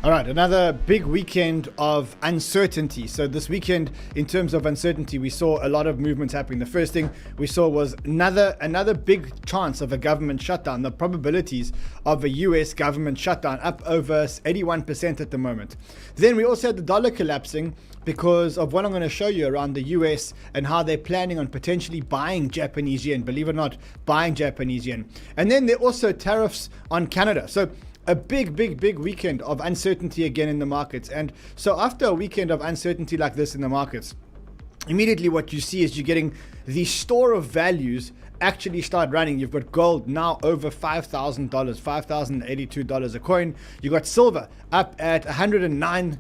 All right, another big weekend of uncertainty. So this weekend, in terms of uncertainty, we saw a lot of movements happening. The first thing we saw was another big chance of a government shutdown. The probabilities of a US government shutdown up over 81% at the moment. Then we also had the dollar collapsing because of what I'm going to show you around the US and how they're planning on potentially buying Japanese yen, believe it or not, buying Japanese yen. And then there are also tariffs on Canada. So a big weekend of uncertainty again in the markets. And so after a weekend of uncertainty like this in the markets, immediately what you see is you're getting the store of values actually start running. You've got gold now over $5,000, $5,082 a coin. You got silver up at 109,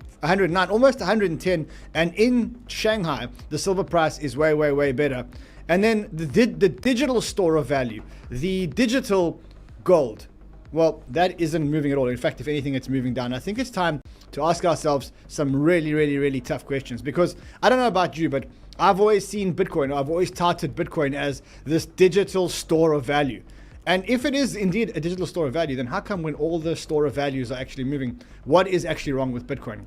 almost 110. And in Shanghai, the silver price is way better. And then the digital store of value, the digital gold, well, that isn't moving at all. In fact, if anything, it's moving down. I think it's time to ask ourselves some really tough questions, because I don't know about you, but I've always seen Bitcoin, I've always touted Bitcoin as this digital store of value. And if it is indeed a digital store of value, then how come when all the store of values are actually moving, what is actually wrong with Bitcoin?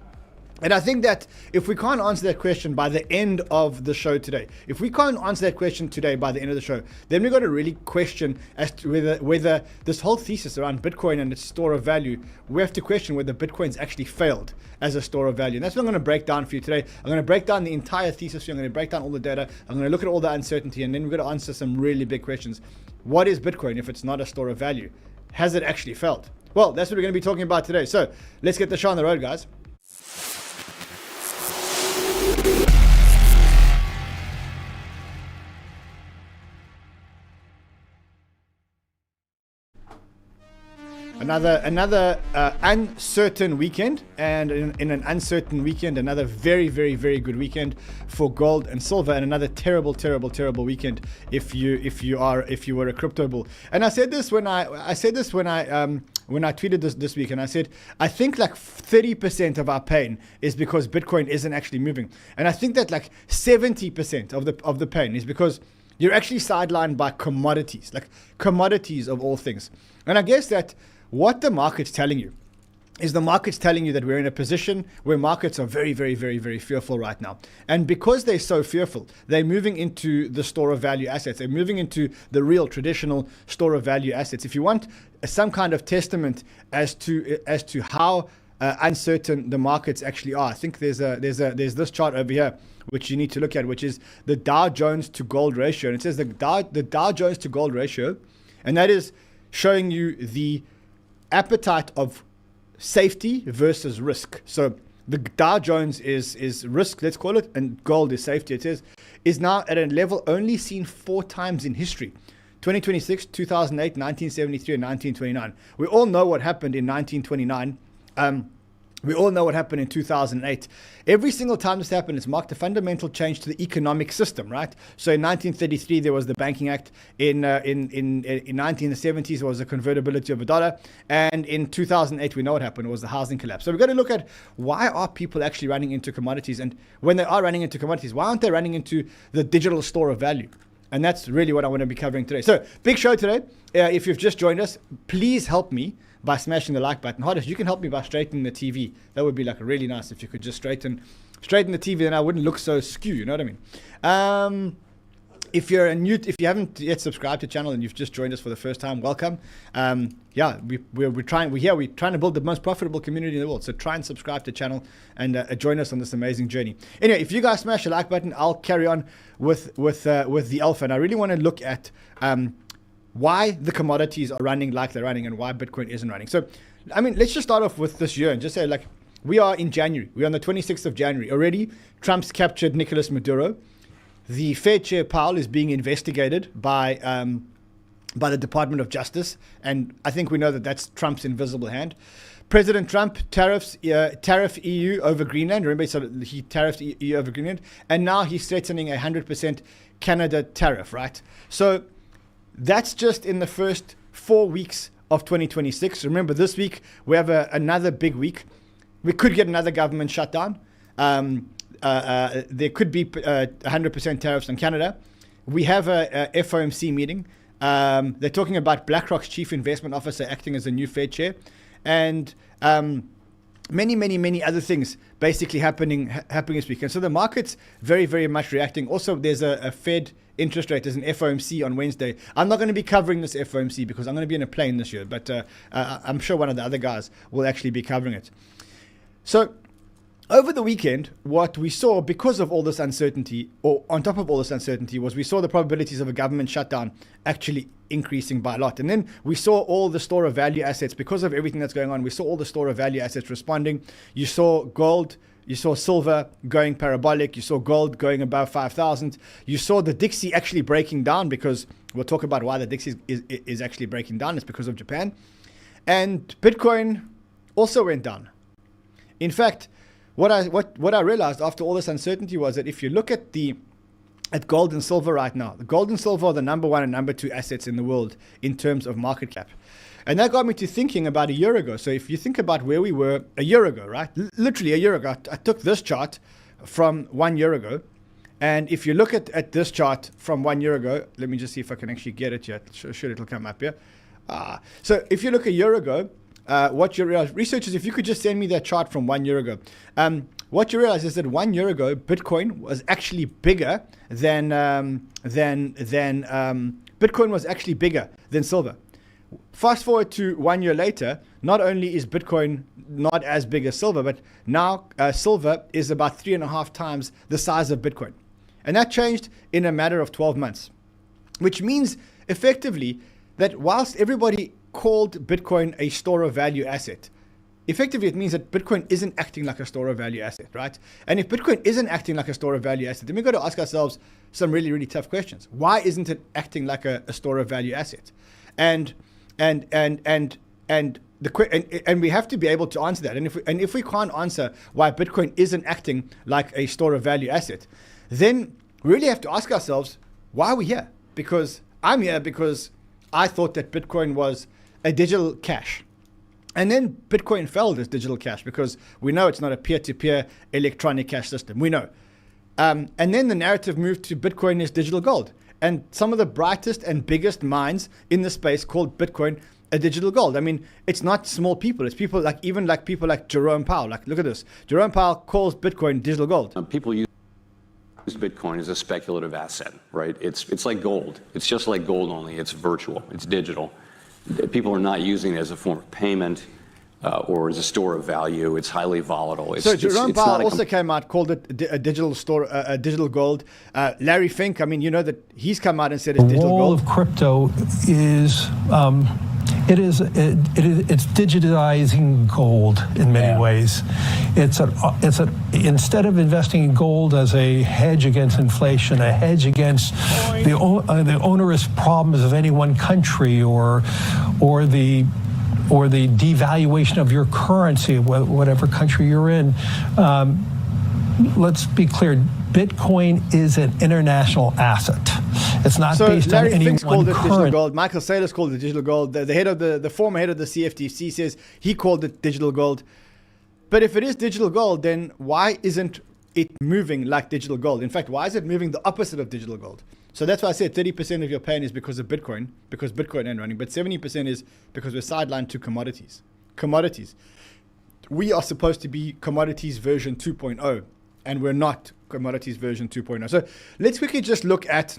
And I think that if we can't answer that question by the end of the show today, if we can't answer that question today by the end of the show, then we've got to really question as to whether this whole thesis around Bitcoin and its store of value, we have to question whether Bitcoin's actually failed as a store of value. And that's what I'm going to break down for you today. I'm going to break down the entire thesis. I'm going to break down all the data. I'm going to look at all the uncertainty, and then we've got to answer some really big questions. What is Bitcoin if it's not a store of value? Has it actually failed? Well, that's what we're going to be talking about today. So let's get the show on the road, guys. Another uncertain weekend, and in an uncertain weekend, another very good weekend for gold and silver, and another terrible weekend if you were a crypto bull. And I said this when I tweeted this week, and I said I think like 30% of our pain is because Bitcoin isn't actually moving, and I think that like 70% of the pain is because you're actually sidelined by commodities, like commodities of all things. And I guess that what the market's telling you is the market's telling you that we're in a position where markets are very fearful right now. And because they're so fearful, they're moving into the store of value assets. They're moving into the real traditional store of value assets. If you want some kind of testament as to how uncertain the markets actually are, I think there's this chart over here which you need to look at, which is the Dow Jones to gold ratio. And it says the Dow Jones to gold ratio, and that is showing you the appetite of safety versus risk. So the Dow Jones is risk, let's call it, and gold is safety. It says is now at a level only seen 4 times in history: 2026, 2008, 1973, and 1929. We all know what happened in 1929. We all know what happened in 2008. Every single time this happened, it's marked a fundamental change to the economic system, right? So in 1933, there was the Banking Act. In 1970s, there was the convertibility of a dollar. And in 2008, we know what happened. It was the housing collapse. So we've got to look at why are people actually running into commodities? And when they are running into commodities, why aren't they running into the digital store of value? And that's really what I want to be covering today. So big show today. If you've just joined us, please help me by smashing the like button. Hardest, you can help me by straightening the TV. That would be like really nice if you could just straighten the TV, then I wouldn't look so skew, you know what I mean? If you haven't yet subscribed to the channel and you've just joined us for the first time, welcome. We're trying to build the most profitable community in the world. So try and subscribe to the channel and join us on this amazing journey. Anyway, if you guys smash the like button, I'll carry on with the alpha. And I really want to look at why the commodities are running like they're running and why Bitcoin isn't running. So, I mean, let's just start off with this year and just say, like, we are in January. We're on the 26th of January. Already, Trump's captured Nicolas Maduro. The Fed Chair Powell is being investigated by the Department of Justice. And I think we know that that's Trump's invisible hand. President Trump tariff EU over Greenland. Remember, he tariffed EU over Greenland. And now he's threatening 100% Canada tariff, right? So that's just in the first 4 weeks of 2026. Remember, this week we have another big week. We could get another government shutdown. There could be 100% tariffs on Canada. We have a FOMC meeting. They're talking about BlackRock's chief investment officer acting as a new Fed chair. And many other things basically happening this week. And so the market's very, very much reacting. Also, there's a Fed interest rate, there's an FOMC on Wednesday. I'm not going to be covering this FOMC because I'm going to be in a plane this year, but I'm sure one of the other guys will actually be covering it. So over the weekend, what we saw because of all this uncertainty, or on top of all this uncertainty, was we saw the probabilities of a government shutdown actually increasing by a lot. And then we saw all the store of value assets, because of everything that's going on, we saw all the store of value assets responding. You saw gold, you saw silver going parabolic, you saw gold going above 5,000. You saw the 𝗕𝗟𝗓 actually breaking down, because we'll talk about why the 𝗕𝗟𝗓 is actually breaking down. It's because of Japan. And Bitcoin also went down. In fact, what I realized after all this uncertainty was that if you look at gold and silver right now, the gold and silver are the number one and number two assets in the world in terms of market cap. And that got me to thinking about a year ago. So if you think about where we were a year ago, right? Literally a year ago, I took this chart from 1 year ago. And if you look at this chart from 1 year ago, let me just see if I can actually get it yet. Sure, it'll come up here. So if you look a year ago, what you realize, researchers, if you could just send me that chart from 1 year ago. What you realize is that 1 year ago, Bitcoin was actually bigger than Bitcoin was actually bigger than silver. Fast forward to 1 year later, not only is Bitcoin not as big as silver, but now silver is about 3.5 times the size of Bitcoin. And that changed in a matter of 12 months, which means effectively that whilst everybody called Bitcoin a store of value asset, effectively it means that Bitcoin isn't acting like a store of value asset, right? And if Bitcoin isn't acting like a store of value asset, then we've got to ask ourselves some really, really tough questions. Why isn't it acting like a store of value asset? And we have to be able to answer that. And if we can't answer why Bitcoin isn't acting like a store of value asset, then we really have to ask ourselves, why are we here? Because I'm here because I thought that Bitcoin was a digital cash. And then Bitcoin fell as digital cash because we know it's not a peer-to-peer electronic cash system. We know. And then the narrative moved to Bitcoin is digital gold. And some of the brightest and biggest minds in the space called Bitcoin a digital gold. I mean, it's not small people. It's people like, even like people like Jerome Powell. Like, look at this. Jerome Powell calls Bitcoin digital gold. People use Bitcoin as a speculative asset, right? It's like gold. It's just like gold, only it's virtual. It's digital. People are not using it as a form of payment or as a store of value. It's highly volatile. So Jerome Powell also came out, called it a digital store, digital gold. Larry Fink, I mean, you know that he's come out and said it's digital gold. The role of crypto is it's digitizing gold in many ways. Instead of investing in gold as a hedge against inflation, a hedge against the onerous problems of any one country, or the devaluation of your currency, whatever country you're in. Let's be clear, Bitcoin is an international asset. It's not based Larry on any Fink's one called it digital currency. gold. Michael Saylor's called it digital gold. The head of the former head of the CFTC says he called it digital gold. But if it is digital gold, then why isn't it moving like digital gold? In fact, why is it moving the opposite of digital gold? So that's why I said 30% of your pain is because of Bitcoin, because Bitcoin ain't running. But 70% is because we're sidelined to commodities. Commodities. We are supposed to be commodities version 2.0, and we're not commodities version 2.0. So let's quickly just look at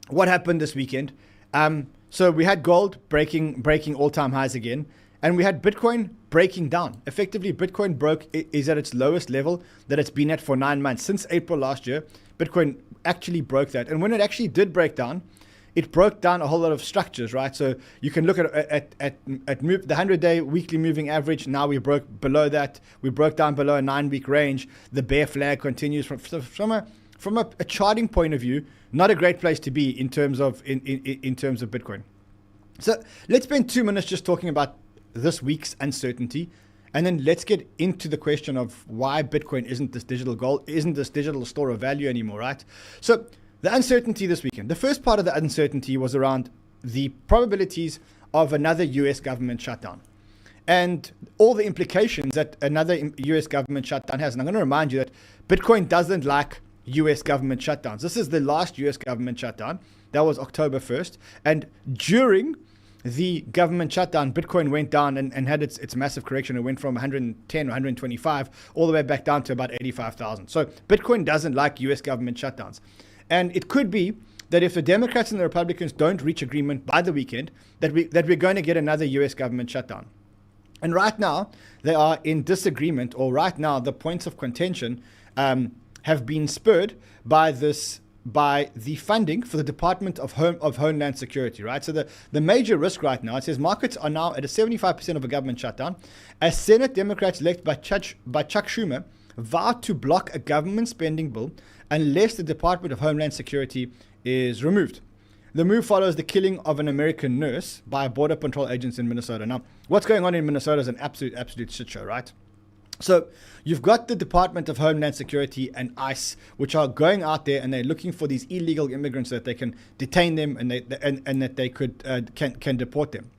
what happened this weekend. So we had gold breaking all-time highs again, and we had Bitcoin breaking down. Effectively, Bitcoin is at its lowest level that it's been at for 9 months. Since April last year, Bitcoin actually broke that. And when it actually did break down, it broke down a whole lot of structures, right? So you can look at the 100-day weekly moving average. Now we broke below that. We broke down below a 9-week range. The bear flag continues from a charting point of view. Not a great place to be in terms of Bitcoin. So let's spend 2 minutes just talking about this week's uncertainty, and then let's get into the question of why Bitcoin isn't this digital gold, isn't this digital store of value anymore, right? So the uncertainty this weekend, the first part of the uncertainty was around the probabilities of another US government shutdown and all the implications that another US government shutdown has. And I'm going to remind you that Bitcoin doesn't like US government shutdowns. This is the last US government shutdown. That was October 1st. And during the government shutdown, Bitcoin went down and had its massive correction. It went from 110 or 125 all the way back down to about 85,000. So Bitcoin doesn't like US government shutdowns. And it could be that if the Democrats and the Republicans don't reach agreement by the weekend, that we're going to get another US government shutdown. And right now, they are in disagreement, or right now, the points of contention have been spurred by the funding for the Department of Homeland Security, right? So the major risk right now, it says markets are now at a 75% of a government shutdown, as Senate Democrats elected by Chuck Schumer vowed to block a government spending bill unless the Department of Homeland Security is removed. The move follows the killing of an American nurse by border control agents in Minnesota. Now, what's going on in Minnesota is an absolute shit show, right? So you've got the Department of Homeland Security and ICE, which are going out there and they're looking for these illegal immigrants so that they can detain them and that they can deport them.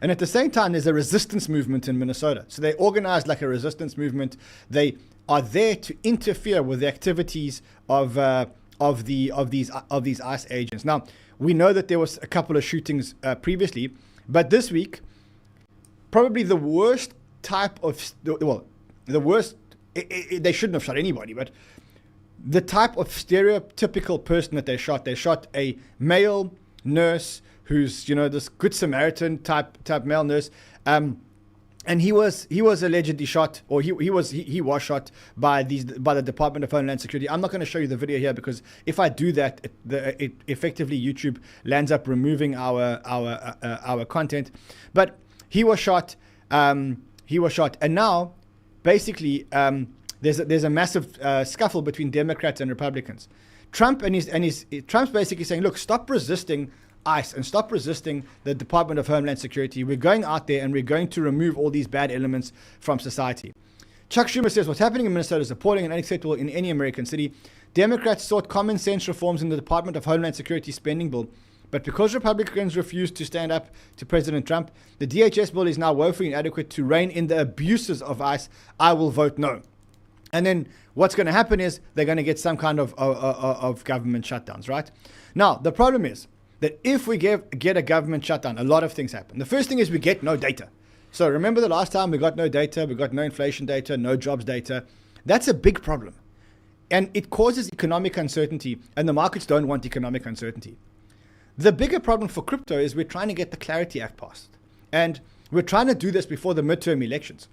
And at the same time, there's a resistance movement in Minnesota. So they organized like a resistance movement. They are there to interfere with the activities of these ICE agents. Now, we know that there was a couple of shootings previously, but this week, probably the worst type of, the worst, they shouldn't have shot anybody, but the type of stereotypical person that they shot a male nurse who's, this Good Samaritan type male nurse, and he was allegedly shot, or he was shot by the Department of Homeland Security. I'm not going to show you the video here because if I do that, it effectively YouTube lands up removing our content. But he was shot. And now, basically, there's a massive scuffle between Democrats and Republicans. Trump's basically saying, look, stop resisting ICE and stop resisting the Department of Homeland Security. We're going out there and we're going to remove all these bad elements from society. Chuck Schumer says what's happening in Minnesota is appalling and unacceptable in any American city. Democrats sought common sense reforms in the Department of Homeland Security spending bill, but because Republicans refused to stand up to President Trump, the DHS bill is now woefully inadequate to rein in the abuses of ICE. I will vote no. And then what's going to happen is they're going to get some kind of government shutdowns, right? Now, the problem is that if we get a government shutdown, a lot of things happen. The first thing is we get no data. So remember the last time we got no data, we got no inflation data, no jobs data. That's a big problem. And it causes economic uncertainty, and the markets don't want economic uncertainty. The bigger problem for crypto is we're trying to get the Clarity Act passed. And we're trying to do this before the midterm elections.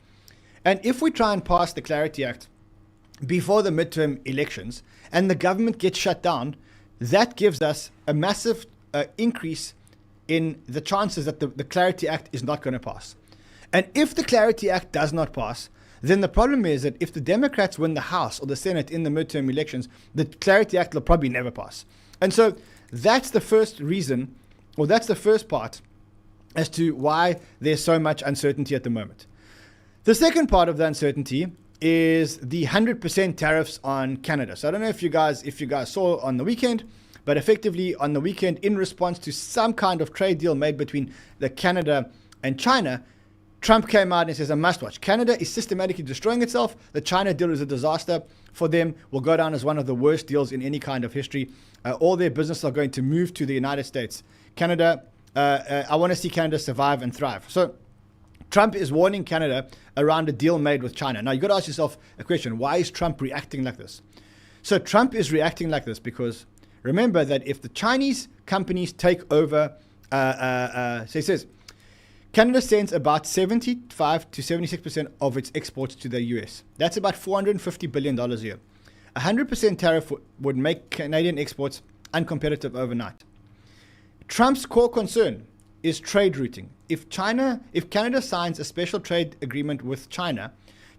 And if we try and pass the Clarity Act before the midterm elections and the government gets shut down, that gives us a massive increase in the chances that the Clarity Act is not going to pass. And if the Clarity Act does not pass, then the problem is that if the Democrats win the House or the Senate in the midterm elections, the Clarity Act will probably never pass. And so that's the first reason, or that's the first part as to why there's so much uncertainty at the moment. The second part of the uncertainty is the 100% tariffs on Canada. So I don't know if you guys saw on the weekend, but effectively on the weekend, in response to some kind of trade deal made between the Canada and China, Trump came out and says, a must watch. Canada is systematically destroying itself. The China deal is a disaster for them, will go down as one of the worst deals in any kind of history. All their businesses are going to move to the United States. Canada, I want to see Canada survive and thrive. So Trump is warning Canada around a deal made with China. Now, you've got to ask yourself a question. Why is Trump reacting like this? So Trump is reacting like this because remember that if the Chinese companies take over, so he says, Canada sends about 75 to 76% of its exports to the US. That's about $450 billion a year. 100% tariff would make Canadian exports uncompetitive overnight. Trump's core concern is trade routing. If Canada signs a special trade agreement with China,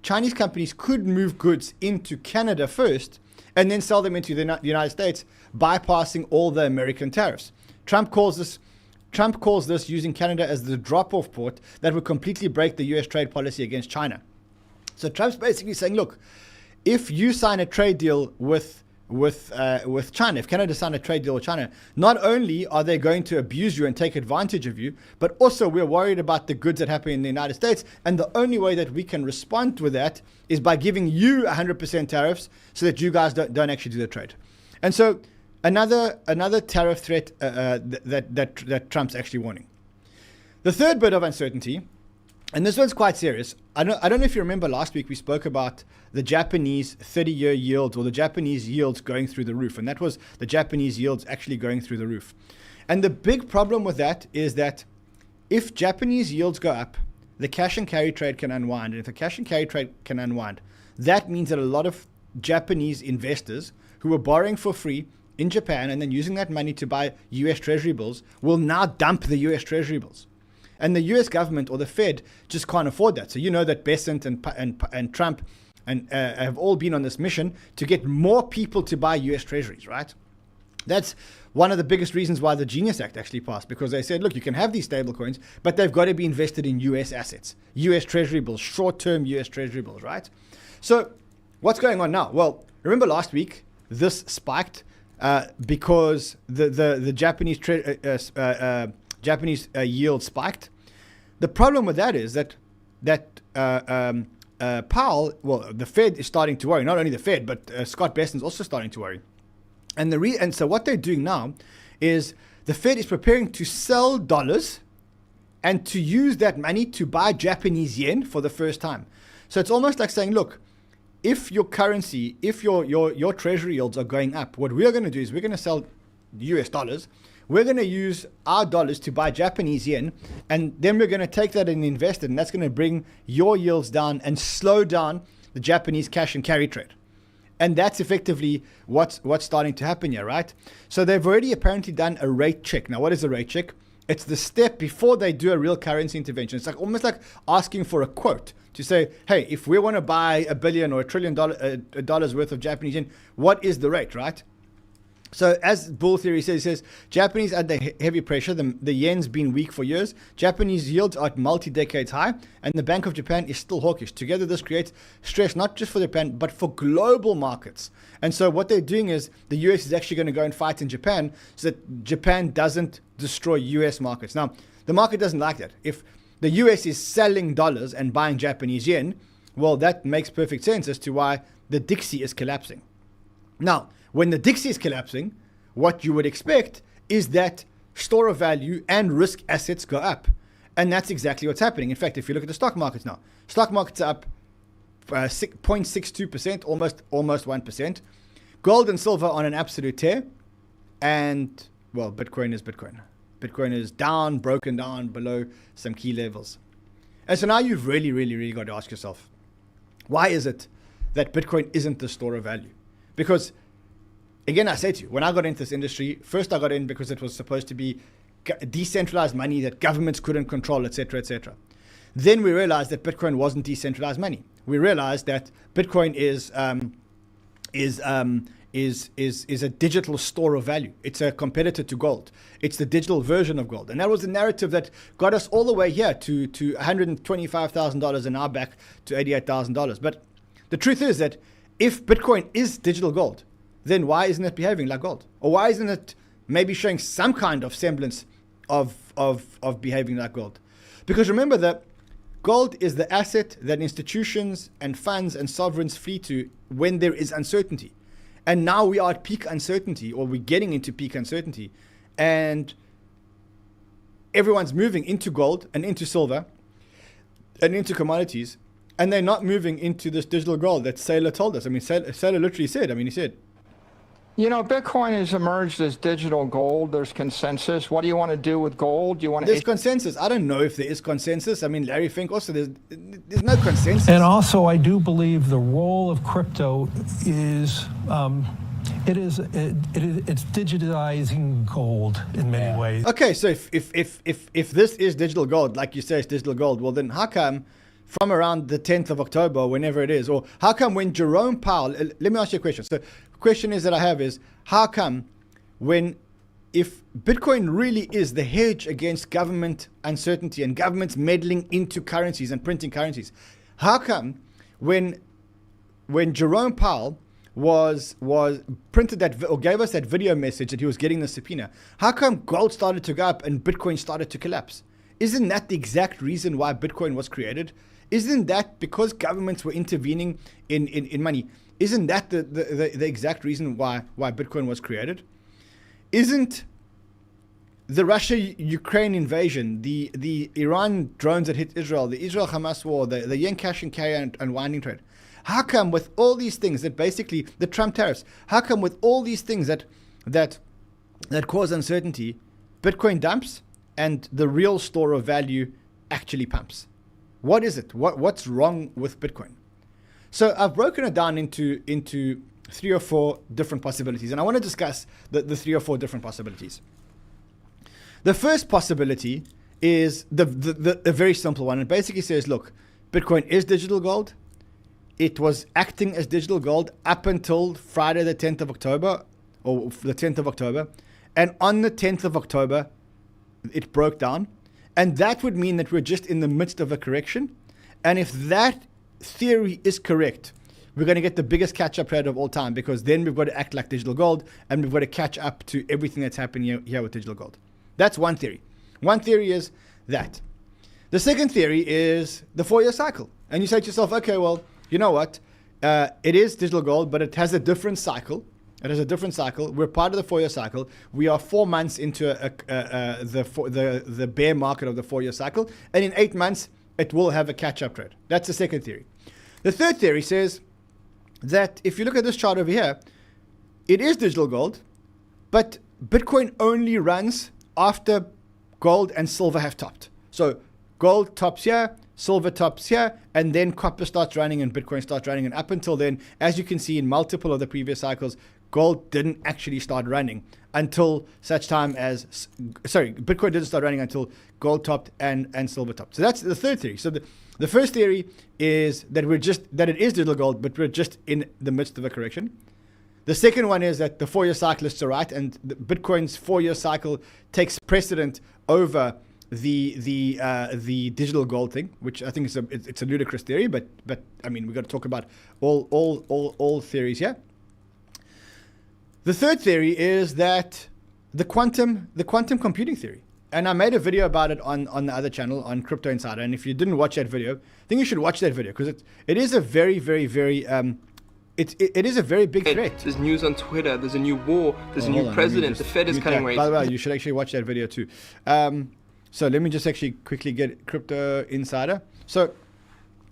Chinese companies could move goods into Canada first and then sell them into the United States, bypassing all the American tariffs. Trump calls this using Canada as the drop-off port that would completely break the US trade policy against China. So Trump's basically saying, look, if you sign a trade deal with China, if Canada sign a trade deal with China, not only are they going to abuse you and take advantage of you, but also we're worried about the goods that happen in the United States. And the only way that we can respond with that is by giving you 100% tariffs so that you guys don't actually do the trade. And so another tariff threat that Trump's actually warning. The third bit of uncertainty, and this one's quite serious. I don't know if you remember last week we spoke about the Japanese 30-year yields, or the Japanese yields going through the roof. And that was the Japanese yields actually going through the roof. And the big problem with that is that if Japanese yields go up, the cash and carry trade can unwind. And if the cash and carry trade can unwind, that means that a lot of Japanese investors who were borrowing for free in Japan and then using that money to buy US Treasury bills will now dump the US Treasury bills. And the US government or the Fed just can't afford that. So you know that Besant and Trump have all been on this mission to get more people to buy US Treasuries, right? That's one of the biggest reasons why the Genius Act actually passed, because they said, look, you can have these stable coins, but they've got to be invested in US assets, US Treasury bills, short-term US Treasury bills, right? So what's going on now? Well, remember last week, this spiked because the Japanese Japanese yield spiked. The problem with that is that Powell, well, the Fed is starting to worry. Not only the Fed, but Scott Bessent's also starting to worry. And so what they're doing now is the Fed is preparing to sell dollars and to use that money to buy Japanese yen for the first time. So it's almost like saying, look, if your currency, if your treasury yields are going up, what we're going to do is we're going to sell US dollars. We're going to use our dollars to buy Japanese yen, and then we're going to take that and invest it, and that's going to bring your yields down and slow down the Japanese cash and carry trade. And that's effectively what's starting to happen here, right? So they've already apparently done a rate check. Now, what is a rate check? It's the step before they do a real currency intervention. It's like almost like asking for a quote to say, hey, if we want to buy $1 billion or $1 trillion dollars worth of Japanese yen, what is the rate, right? So as Bull Theory says, it says, Japanese under heavy pressure, the yen's been weak for years, Japanese yields are at multi-decades high, and the Bank of Japan is still hawkish. Together this creates stress not just for Japan, but for global markets. And so what they're doing is the US is actually going to go and fight in Japan so that Japan doesn't destroy US markets. Now, the market doesn't like that. If the US is selling dollars and buying Japanese yen, well, that makes perfect sense as to why the 𝗙𝗚𝗕 is collapsing. Now, when the 𝗙𝗚𝗕 is collapsing, what you would expect is that store of value and risk assets go up. And that's exactly what's happening. In fact, if you look at the stock markets now, stock markets are up 0.62%, almost 1%. Gold and silver on an absolute tear. And, well, Bitcoin is Bitcoin. Bitcoin is down, broken down below some key levels. And so now you've really got to ask yourself, why is it that Bitcoin isn't the store of value? Because, again, I say to you, when I got into this industry, first I got in because it was supposed to be decentralized money that governments couldn't control, etc., etc. Then we realized that Bitcoin wasn't decentralized money. We realized that Bitcoin is a digital store of value. It's a competitor to gold. It's the digital version of gold. And that was the narrative that got us all the way here to $125,000 and now back to $88,000. But the truth is that if Bitcoin is digital gold, then why isn't it behaving like gold? Or why isn't it maybe showing some kind of semblance of behaving like gold? Because remember that gold is the asset that institutions and funds and sovereigns flee to when there is uncertainty. And now we are at peak uncertainty, or we're getting into peak uncertainty. And everyone's moving into gold and into silver and into commodities. And they're not moving into this digital gold that 𝗙𝗟 told us. I mean, 𝗙𝗟 literally said, he said, you know, Bitcoin has emerged as digital gold. There's consensus. What do you want to do with gold? Do you want to? There's consensus. I don't know if there is consensus. I mean, Larry Fink also, there's no consensus. And also, I do believe the role of crypto is it's digitizing gold in many ways. Okay, so if this is digital gold, like you say, it's digital gold, well then how come from around the 10th of October, whenever it is, or how come when Jerome Powell, let me ask you a question. So the question is that I have is, how come if Bitcoin really is the hedge against government uncertainty and governments meddling into currencies and printing currencies, how come when Jerome Powell was printed that or gave us that video message that he was getting the subpoena, how come gold started to go up and Bitcoin started to collapse? Isn't that the exact reason why Bitcoin was created? Isn't that because governments were intervening in money? Isn't that the exact reason why Bitcoin was created? Isn't the Russia-Ukraine invasion, the Iran drones that hit Israel, the Israel-Hamas war, the yen cash and carry and unwinding trade. How come with all these things that basically, the Trump tariffs, how come with all these things that cause uncertainty, Bitcoin dumps and the real store of value actually pumps? What is it? What's wrong with Bitcoin? So I've broken it down into 3 or 4 different possibilities, and I want to discuss the 3 or 4 different possibilities. The first possibility is the very simple one. It basically says, look, Bitcoin is digital gold. It was acting as digital gold up until Friday the 10th of October, or the 10th of October. And on the 10th of October, it broke down. And that would mean that we're just in the midst of a correction. And if that theory is correct, we're going to get the biggest catch-up trade of all time, because then we've got to act like digital gold and we've got to catch up to everything that's happening here with digital gold. That's one theory. One theory is that. The second theory is the 4-year cycle. And you say to yourself, okay, well, you know what? It is digital gold, but it has a different cycle. It has a different cycle. We're part of the 4-year cycle. We are 4 months into the bear market of the 4-year cycle. And in 8 months, it will have a catch-up trade. That's the second theory. The third theory says that if you look at this chart over here, it is digital gold, but Bitcoin only runs after gold and silver have topped. So gold tops here, silver tops here, and then copper starts running and Bitcoin starts running. And up until then, as you can see in multiple of the previous cycles, gold didn't actually start running until such time as, Bitcoin didn't start running until gold topped and silver topped. So that's the third theory. So the first theory is that it is digital gold, but we're just in the midst of a correction. The second one is that the 4-year cyclists are right, and Bitcoin's 4-year cycle takes precedent over the digital gold thing, which I think it's a ludicrous theory, but I mean, we've got to talk about all theories here. The third theory is that the quantum computing theory. And I made a video about it on the other channel, on Crypto Insider. And if you didn't watch that video, I think you should watch that video, because it is a very, very, very it is a very big threat. There's news on Twitter. There's a new war. There's a new president. The Fed is cutting rates. By the way, you should actually watch that video too. So let me just actually quickly get Crypto Insider. So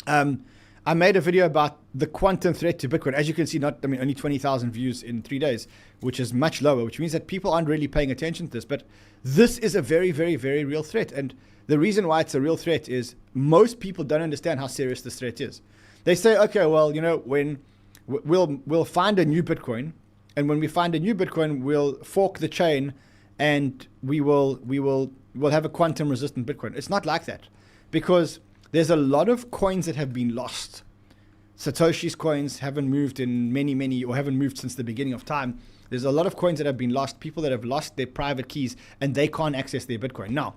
I made a video about the quantum threat to Bitcoin. As you can see, only 20,000 views in 3 days, which is much lower, which means that people aren't really paying attention to this. But this is a very, very, very real threat. And the reason why it's a real threat is most people don't understand how serious this threat is. They say, okay, well, when we'll find a new Bitcoin, and when we find a new Bitcoin, we'll fork the chain, and we'll have a quantum resistant Bitcoin. It's not like that, because there's a lot of coins that have been lost. Satoshi's coins haven't moved in or haven't moved since the beginning of time. There's a lot of coins that have been lost, people that have lost their private keys, and they can't access their Bitcoin. Now,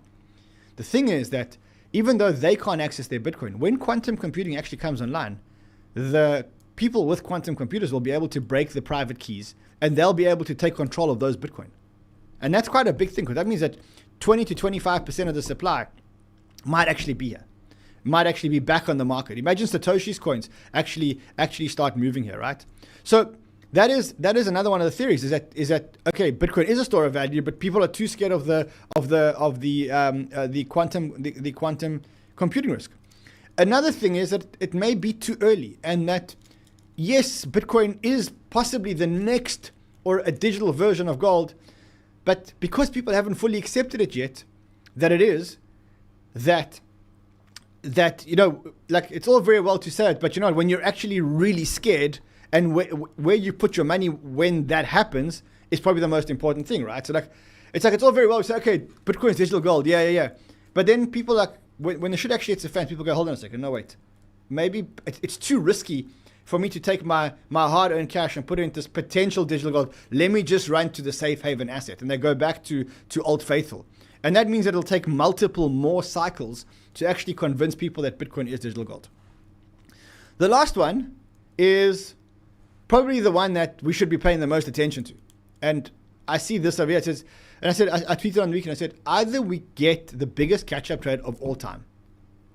the thing is that even though they can't access their Bitcoin, when quantum computing actually comes online, the people with quantum computers will be able to break the private keys, and they'll be able to take control of those Bitcoin. And that's quite a big thing, because that means that 20 to 25% of the supply might actually be here, might actually be back on the market. Imagine Satoshi's coins actually start moving here, right? So that is another one of the theories, is that okay, Bitcoin is a store of value, but people are too scared of the quantum computing risk. Another thing is that it may be too early, and that yes, Bitcoin is possibly the next or a digital version of gold, but because people haven't fully accepted it yet, that it is, that like, it's all very well to say it, but when you're actually really scared, and where you put your money when that happens is probably the most important thing, right? So it's all very well to say, okay, Bitcoin is digital gold, yeah. But then people when the shit actually hits the fan, people go, hold on a second, no wait, maybe it's too risky for me to take my hard-earned cash and put it into this potential digital gold. Let me just run to the safe haven asset. And they go back to Old Faithful. And that means that it'll take multiple more cycles to actually convince people that Bitcoin is digital gold. The last one is probably the one that we should be paying the most attention to. And I see this over here. It says, and I tweeted on the weekend, I said, either we get the biggest catch-up trade of all time,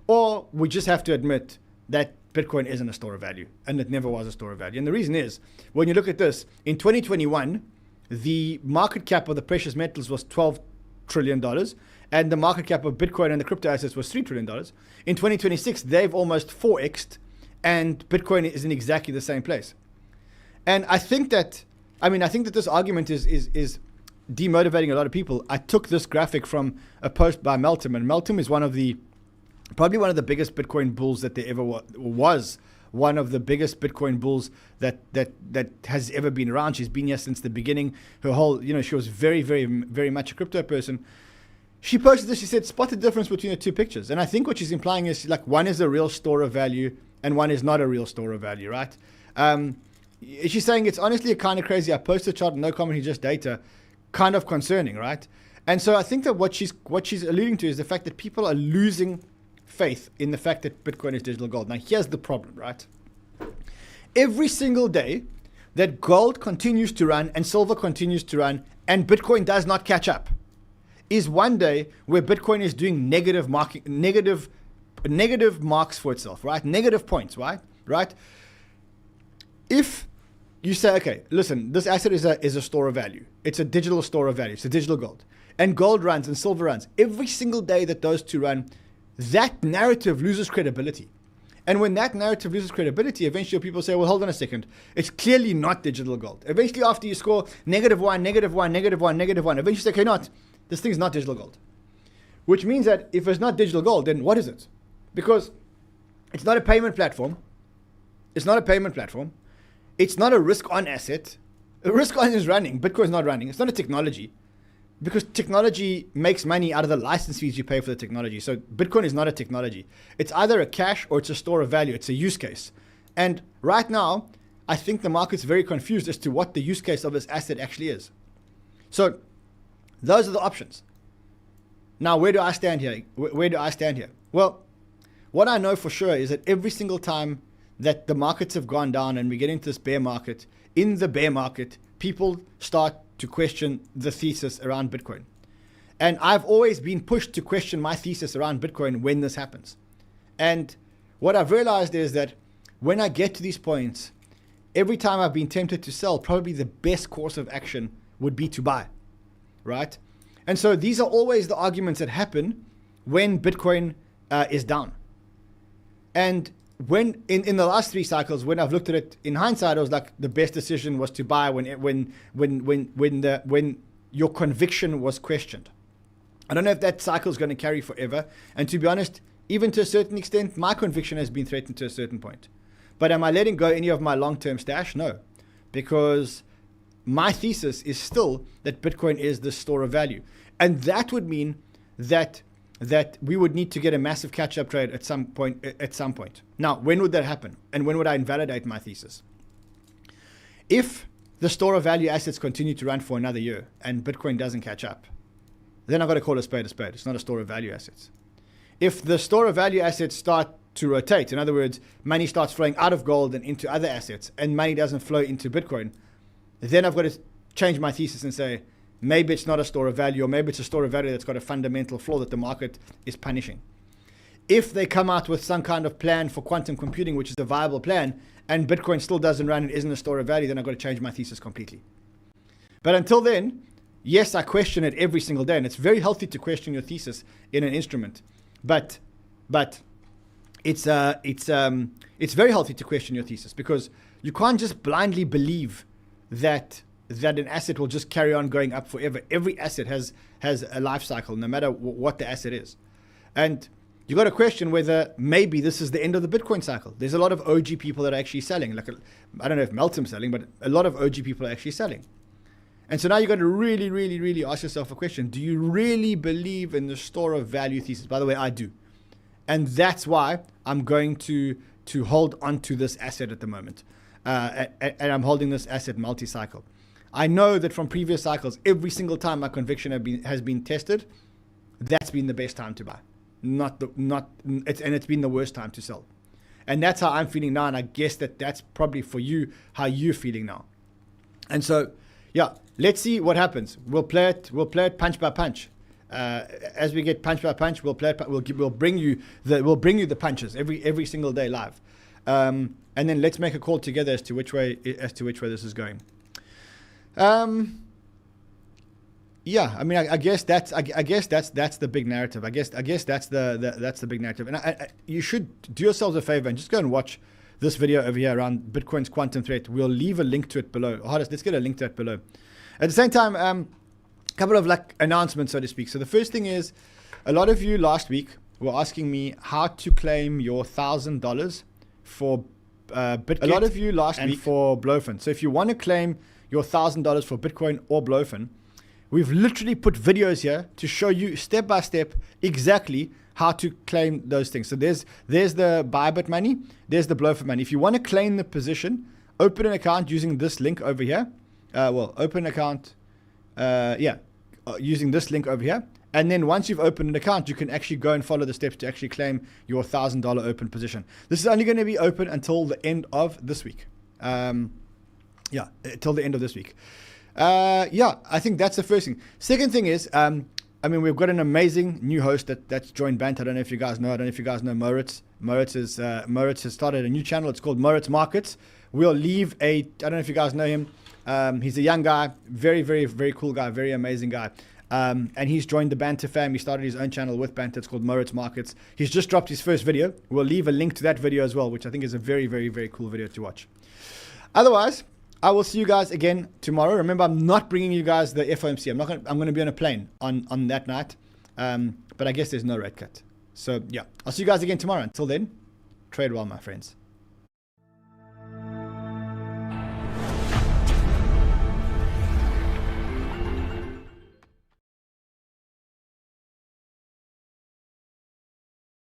or we just have to admit that Bitcoin isn't a store of value, and it never was a store of value. And the reason is, when you look at this, in 2021, the market cap of the precious metals was $12 trillion, and the market cap of Bitcoin and the crypto assets was $3 trillion. In 2026, they've almost 4x'd, and Bitcoin is in exactly the same place. And I think that this argument is demotivating a lot of people. I took this graphic from a post by 𝗙𝗓𝗡, and 𝗙𝗓𝗡 is probably one of the biggest Bitcoin bulls that there ever was. One of the biggest Bitcoin bulls that has ever been around. She's been here since the beginning. Her whole, she was very, very, very much a crypto person. She posted this. She said, spot the difference between the two pictures. And I think what she's implying is like one is a real store of value and one is not a real store of value, right? She's saying it's honestly kind of crazy. I posted a chart, no commentary, just data, kind of concerning, right? And so I think that what she's alluding to is the fact that people are losing faith in the fact that Bitcoin is digital gold. Now, here's the problem, right? Every single day that gold continues to run and silver continues to run and Bitcoin does not catch up is one day where Bitcoin is doing negative marks for itself, right? Negative points, right? If you say, okay, listen, this asset is a store of value. It's a digital store of value. It's a digital gold. And gold runs and silver runs. Every single day that those two run, that narrative loses credibility. And when that narrative loses credibility, eventually people say, well, hold on a second. It's clearly not digital gold. Eventually, after you score -1, -1, -1, -1, eventually you say, okay, not. This thing's not digital gold. Which means that if it's not digital gold, then what is it? Because it's not a payment platform. It's not a payment platform. It's not a risk-on asset. A risk-on is running. Bitcoin's not running. It's not a technology. Because technology makes money out of the license fees you pay for the technology. So Bitcoin is not a technology. It's either a cash or it's a store of value. It's a use case. And right now, I think the market's very confused as to what the use case of this asset actually is. So those are the options. Now, where do I stand here? Where do I stand here? Well, what I know for sure is that every single time that the markets have gone down and we get into this bear market, in the bear market, people start to question the thesis around Bitcoin. And I've always been pushed to question my thesis around Bitcoin when this happens. And what I've realized is that when I get to these points, every time I've been tempted to sell, probably the best course of action would be to buy, right? And so these are always the arguments that happen when Bitcoin is down. And when in the last 3 cycles, when I've looked at it in hindsight, I was like, the best decision was to buy when your conviction was questioned. I don't know if that cycle is going to carry forever. And to be honest, even to a certain extent, my conviction has been threatened to a certain point. But am I letting go any of my long-term stash? No, because my thesis is still that Bitcoin is the store of value, and that would mean that we would need to get a massive catch-up trade at some point. Now, when would that happen? And when would I invalidate my thesis? If the store of value assets continue to run for another year and Bitcoin doesn't catch up, then I've got to call a spade a spade. It's not a store of value assets. If the store of value assets start to rotate, in other words, money starts flowing out of gold and into other assets, and money doesn't flow into Bitcoin, then I've got to change my thesis and say, maybe it's not a store of value, or maybe it's a store of value that's got a fundamental flaw that the market is punishing. If they come out with some kind of plan for quantum computing, which is a viable plan, and Bitcoin still doesn't run and isn't a store of value, then I've got to change my thesis completely. But until then, yes, I question it every single day, and it's very healthy to question your thesis in an instrument. But it's very healthy to question your thesis, because you can't just blindly believe that an asset will just carry on going up forever. Every asset has a life cycle, no matter what the asset is. And you got to question whether maybe this is the end of the Bitcoin cycle. There's a lot of OG people that are actually selling. Like, I don't know if 𝗙𝗡𝗡's selling, but a lot of OG people are actually selling. And so now you got to really, really, really ask yourself a question. Do you really believe in the store of value thesis? By the way, I do. And that's why I'm going to hold on to this asset at the moment. And I'm holding this asset multi-cycle. I know that from previous cycles, every single time my conviction has been tested, that's been the best time to buy. It's been the worst time to sell. And that's how I'm feeling now. And I guess that's probably for you how you're feeling now. And so, yeah, let's see what happens. We'll play it punch by punch. As we get punch by punch, we'll bring you the punches every single day live. And then let's make a call together as to which way this is going. Yeah, I mean, I guess that's the big narrative. I guess that's the big narrative. And you should do yourselves a favor and just go and watch this video over here around Bitcoin's quantum threat. We'll leave a link to it below. Let's get a link to it below. At the same time, a couple of like announcements, so to speak. So the first thing is, a lot of you last week were asking me how to claim your $1,000 for Bitcoin. A lot of you last week for Blowfin. So if you want to claim your $1,000 for Bitcoin or Blowfin, we've literally put videos here to show you step by step exactly how to claim those things. So there's the Bybit money, there's the Blowfin money. If you want to claim the position, open an account using this link over here. Open an account, using this link over here. And then once you've opened an account, you can actually go and follow the steps to actually claim your $1,000 open position. This is only going to be open until the end of this week. Till the end of this week. I think that's the first thing. Second thing is, we've got an amazing new host that's joined Banter. I don't know if you guys know. I don't know if you guys know 𝗏𝗏𝗧. 𝗏𝗏𝗧 has started a new channel. It's called 𝗏𝗏𝗙𝗙 Markets. We'll leave I don't know if you guys know him. He's a young guy, very, very, very cool guy, very amazing guy. And he's joined the Banter fam. He started his own channel with Banter. It's called 𝗏𝗏𝗙𝗙 Markets. He's just dropped his first video. We'll leave a link to that video as well, which I think is a very, very, very cool video to watch. Otherwise, I will see you guys again tomorrow. Remember, I'm not bringing you guys the FOMC. I'm going to be on a plane on that night. But I guess there's no rate cut. So yeah, I'll see you guys again tomorrow. Until then, trade well, my friends.